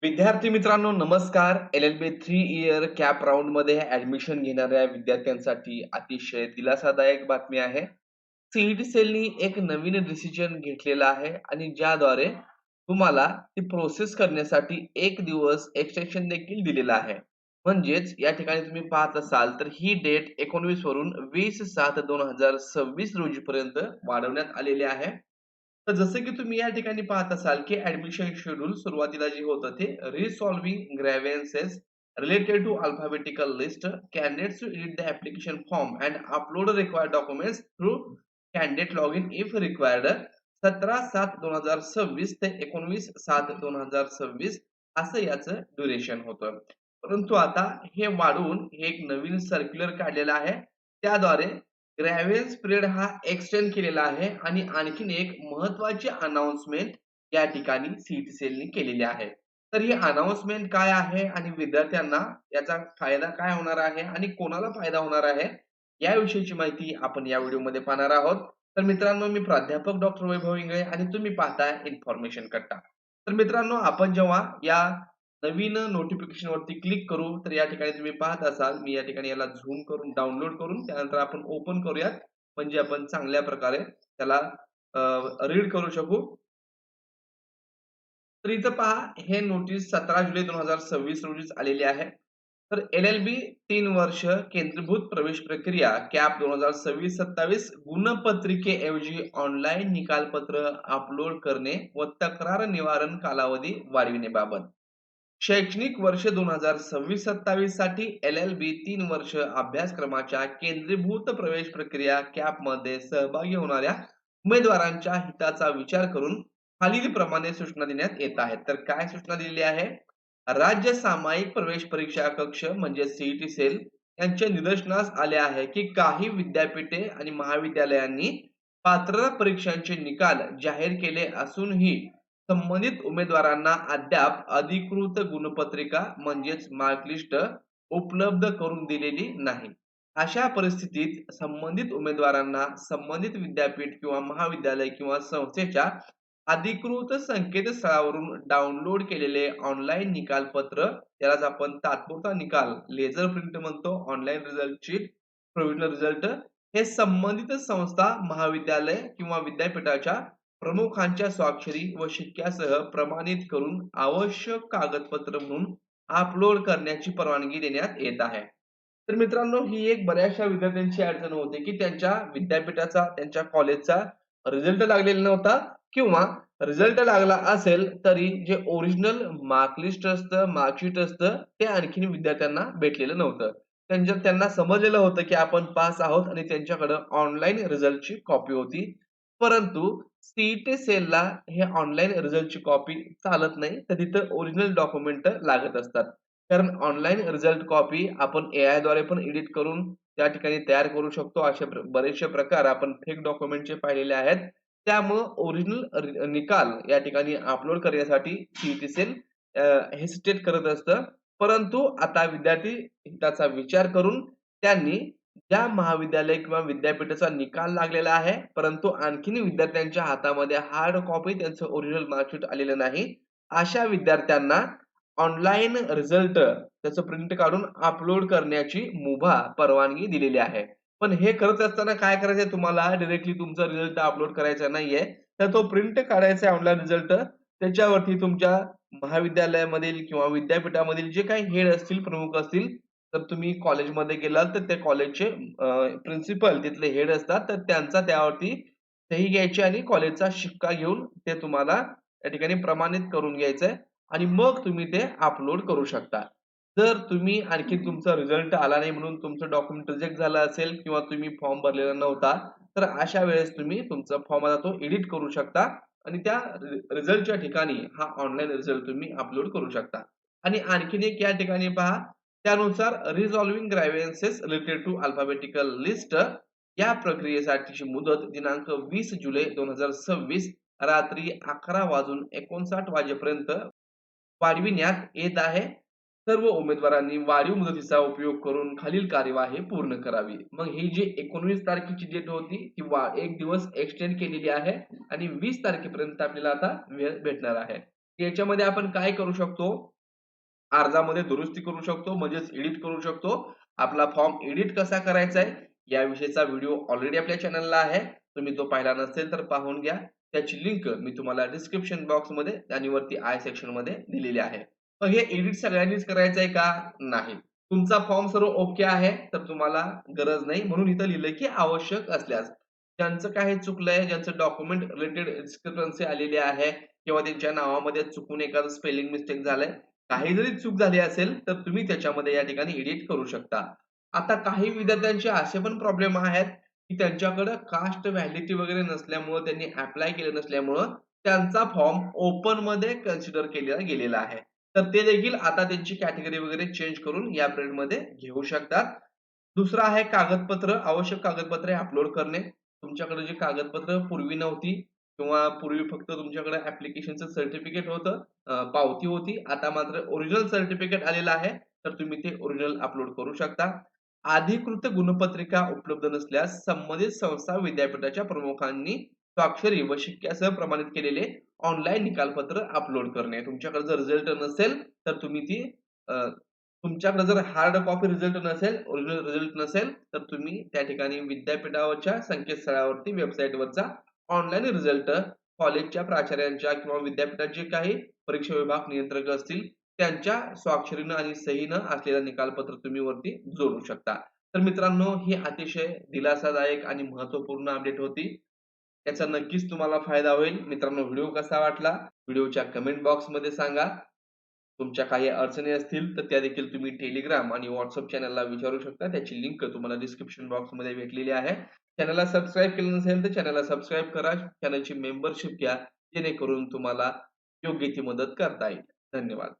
विद्यार्थी मित्रांनो नमस्कार. एल-एल-बी 3 इयर कॅप राउंडमध्ये ॲडमिशन घेणाऱ्या विद्यार्थ्यांसाठी अतिशय दिलासादायक बातमी आहे. सी सेलनी एक नवीन डिसिजन घेतलेला आहे आणि ज्याद्वारे तुम्हाला ती प्रोसेस करण्यासाठी 1 दिवस एक्सटेन्शन देखील दिलेला आहे. म्हणजेच या ठिकाणी तुम्ही पाहत असाल तर ही डेट 19 वरून 20/7/2026 रोजीपर्यंत वाढवण्यात आलेली आहे. तर जसं की तुम्ही या ठिकाणी पाहत असाल, की ॲडमिशन शेड्यूल सुरुवातीला जे होतं ते resolving grievances related to alphabetical list, candidates to edit the application form and upload required documents through candidate login if required 17/7/2026 ते 19/7/2026 असं याचं ड्युरेशन होतं. परंतु आता हे वाढवून हे एक नवीन सर्क्युलर काढलेलं आहे. त्याद्वारे ग्रॅव्हियन्स पिरियड हा एक्सटेंड केलेला आहे आणि आणखीन एक महत्त्वाची अनाउन्समेंट या ठिकाणी सीईटी सेलनी केलेली आहे. तर ही अनाउन्समेंट काय आहे आणि विद्यार्थ्यांना याचा फायदा काय होणार आहे आणि कोणाला फायदा होणार आहे, याविषयीची माहिती आपण या व्हिडिओमध्ये पाहणार आहोत. तर मित्रांनो, मी प्राध्यापक डॉक्टर वैभव इंगळे आणि तुम्ही पाहताय इन्फॉर्मेशन कट्टा. तर मित्रांनो, आपण जेव्हा या नवीन नोटिफिकेशन वरती क्लिक करू, तर या ठिकाणी तुम्ही पाहत असाल, मी या ठिकाणी याला झूम करून डाउनलोड करून त्यानंतर आपण ओपन करूयात. म्हणजे आपण चांगल्या प्रकारे त्याला रीड करू शकू. तर इथं पहा, हे नोटीस 17 जुलै 2026 रोजीच आलेली आहे. तर एल-एल-बी 3 वर्ष केंद्रीभूत प्रवेश प्रक्रिया कॅप 2026-27 गुणपत्रिकेऐवजी ऑनलाईन निकालपत्र अपलोड करणे व तक्रार निवारण कालावधी वाढविण्याबाबत. शैक्षणिक वर्ष 2026-27 साठी एल-एल-बी 3 वर्ष अभ्यासक्रमाच्या केंद्रीभूत प्रवेश प्रक्रिया कॅपमध्ये सहभागी होणाऱ्या उमेदवारांच्या हिताचा विचार करून खालीलप्रमाणे सूचना देण्यात येत आहेत. तर काय सूचना दिलेली आहे? राज्य सामायिक प्रवेश परीक्षा कक्ष म्हणजे सीईटी सेल यांच्या निदर्शनास आले आहे, की काही विद्यापीठे आणि महाविद्यालयांनी पात्रता परीक्षांचे निकाल जाहीर केले असूनही संबंधित उमेदवारांना अद्याप अधिकृत गुणपत्रिका म्हणजेच मार्कलिस्ट उपलब्ध करून दिलेली नाही. अशा परिस्थितीत संबंधित उमेदवारांना संबंधित विद्यापीठ किंवा महाविद्यालय किंवा संस्थेच्या अधिकृत संकेतस्थळावरून डाउनलोड केलेले ऑनलाईन निकालपत्र, त्यालाच आपण तात्पुरता निकाल लेजर प्रिंट म्हणतो, online result sheet, provisional result, हे संबंधित संस्था, महाविद्यालय किंवा विद्यापीठाच्या प्रमुखांच्या स्वाक्षरी व शिक्क्यासह प्रमाणित करून आवश्यक कागदपत्र म्हणून अपलोड करण्याची परवानगी देण्यात येत आहे. तर मित्रांनो, ही एक बऱ्याचशा विद्यार्थ्यांची अडचण होते, की त्यांच्या विद्यापीठाचा, त्यांच्या कॉलेजचा रिझल्ट लागलेला नव्हता किंवा रिझल्ट लागला असेल तरी जे ओरिजिनल मार्कलिस्ट असतं, मार्कशीट असतं, ते आणखीन विद्यार्थ्यांना भेटलेलं नव्हतं. त्यांना समजलेलं होतं, की आपण पास आहोत आणि त्यांच्याकडे ऑनलाईन रिझल्टची कॉपी होती. परंतु सी सेलला हे ऑनलाईन रिझल्टची कॉपी चालत नाही. तर तिथं ओरिजिनल डॉक्युमेंट लागत असतात. कारण ऑनलाईन रिझल्ट कॉपी आपण एआयद्वारे पण एडिट करून त्या ठिकाणी तयार करू शकतो. असे बरेचसे प्रकार आपण फेक डॉक्युमेंटचे पाहिलेले आहेत. त्यामुळं ओरिजिनल निकाल या ठिकाणी अपलोड करण्यासाठी सीईटी सेल हेसिटेट करत असतं. परंतु आता विद्यार्थी हिताचा विचार करून त्यांनी ज्या महाविद्यालय किंवा विद्यापीठाचा निकाल लागलेला आहे, परंतु आणखीन विद्यार्थ्यांच्या हातामध्ये हार्ड कॉपी त्यांचं ओरिजिनल मार्कशीट आलेलं नाही. अशा विद्यार्थ्यांना ऑनलाईन रिझल्ट त्याचं प्रिंट काढून अपलोड करण्याची मुभा परवानगी दिलेली आहे. पण हे करत असताना काय करायचंय तुम्हाला? डायरेक्टली तुमचा रिझल्ट अपलोड करायचा नाहीये. तर तो प्रिंट काढायचा आहे ऑनलाईन रिझल्ट. त्याच्यावरती तुमच्या महाविद्यालयामधील किंवा विद्यापीठामधील जे काही हेड असतील, प्रमुख असतील, तर तुम्ही कॉलेजमध्ये गेलात तर त्या कॉलेजचे प्रिन्सिपल तिथले हेड असतात. तर त्यांचा त्यावरती सही घ्यायची आणि कॉलेजचा शिक्का घेऊन ते तुम्हाला त्या ठिकाणी प्रमाणित करून घ्यायचंय आणि मग तुम्ही ते अपलोड करू शकता. जर तुम्ही आणखी तुमचा रिझल्ट आला नाही म्हणून तुमचं डॉक्युमेंट रिजेक्ट झालं असेल किंवा तुम्ही फॉर्म भरलेला नव्हता, तर अशा वेळेस तुम्ही तुमचा फॉर्म आता तो एडिट करू शकता आणि त्या रिझल्टच्या ठिकाणी हा ऑनलाईन रिझल्ट तुम्ही अपलोड करू शकता. आणि आणखीन एक या ठिकाणी पहा, त्यानुसार रिझॉल्व्हिंग grievances related to alphabetical list या प्रक्रियेसाठीची मुदत दिनांक 20 जुलै 2026 रात्री 11:59 वाजेपर्यंत वाढविण्यात येत आहे. सर्व उमेदवारांनी वाढीव मुदतीचा उपयोग करून खालील कार्यवाही पूर्ण करावी. मग ही जी 19 तारखेची डेट होती ती 1 दिवस एक्सटेंड केलेली आहे आणि 20 तारखेपर्यंत आपल्याला आता वेळ भेटणार आहे. याच्यामध्ये आपण काय करू शकतो? अर्जामध्ये दुरुस्ती करू शकतो म्हणजेच एडिट करू शकतो. आपला फॉर्म एडिट कसा करायचा आहे याविषयीचा व्हिडिओ ऑलरेडी आपल्या चॅनलला आहे. तुम्ही तो पाहिला नसेल तर पाहून घ्या. त्याची लिंक मी तुम्हाला डिस्क्रिप्शन बॉक्समध्ये आणि वरती आय सेक्शनमध्ये दिलेली आहे. मग हे एडिट सगळ्यांनीच करायचं आहे का? नाही. तुमचा फॉर्म सर्व ओके आहे तर तुम्हाला गरज नाही. म्हणून इथं लिहिलंय की आवश्यक असल्यास. ज्यांचं काही चुकलंय, ज्यांचं डॉक्युमेंट रिलेटेड डिस्क्रिपन्सी आलेली आहे किंवा त्यांच्या नावामध्ये चुकून एखादं स्पेलिंग मिस्टेक झालंय, काही जरी चूक झाली असेल, तर तुम्ही त्याच्यामध्ये या ठिकाणी एडिट करू शकता. आता काही विद्यार्थ्यांचे असे पण प्रॉब्लेम आहेत, की त्यांच्याकडे कास्ट व्हॅलिडिटी वगैरे नसल्यामुळं, त्यांनी अप्लाय केलं नसल्यामुळं, त्यांचा फॉर्म ओपनमध्ये कन्सिडर केला गेलेला आहे. तर ते देखील आता त्यांची कॅटेगरी वगैरे चेंज करून या पिरियडमध्ये घेऊ शकतात. दुसरं आहे कागदपत्र, आवश्यक कागदपत्रे अपलोड करणे. तुमच्याकडे जी कागदपत्र पूर्वी नव्हती किंवा पूर्वी फक्त तुमच्याकडे ॲप्लिकेशनचं सर्टिफिकेट होतं, पावती होती. आता मात्र ओरिजिनल सर्टिफिकेट आलेलं आहे, तर तुम्ही ते ओरिजिनल अपलोड करू शकता. अधिकृत गुणपत्रिका उपलब्ध नसल्यास संबंधित संस्था विद्यापीठाच्या प्रमुखांनी स्वाक्षरी व शिक्क्यासह प्रमाणित केलेले ऑनलाईन निकालपत्र अपलोड करणे. तुमच्याकडे जर रिझल्ट नसेल, तर तुम्ही ती तुमच्याकडे जर हार्ड कॉपी रिझल्ट नसेल, ओरिजिनल रिझल्ट नसेल, तर तुम्ही त्या ठिकाणी विद्यापीठाच्या संकेतस्थळावरती वेबसाईटवरचा ऑनलाईन रिझल्ट कॉलेजच्या प्राचार्यांच्या किंवा विद्यापीठाचे काही परीक्षा विभाग नियंत्रक असतील, त्यांच्या स्वाक्षरीनं आणि सहीनं असलेलं निकालपत्र तुम्ही वरती जोडू शकता. तर मित्रांनो, ही अतिशय दिलासादायक आणि महत्त्वपूर्ण अपडेट होती. याचा नक्कीच तुम्हाला फायदा होईल. मित्रांनो, व्हिडिओ कसा वाटला? व्हिडिओच्या कमेंट बॉक्समध्ये सांगा. तुमच्या काही अडचणी असतील, तर त्या देखील तुम्ही Telegram आणि WhatsApp चॅनलला विचारू शकता. त्याची लिंक तुम्हाला डिस्क्रिप्शन बॉक्समध्ये भेटलेली आहे. चॅनलला सबस्क्राईब केलं नसेल, तर चॅनलला सबस्क्राईब करा. चॅनलची मेंबरशिप घ्या, जेणेकरून तुम्हाला योग्य ती मदत करता येईल. धन्यवाद.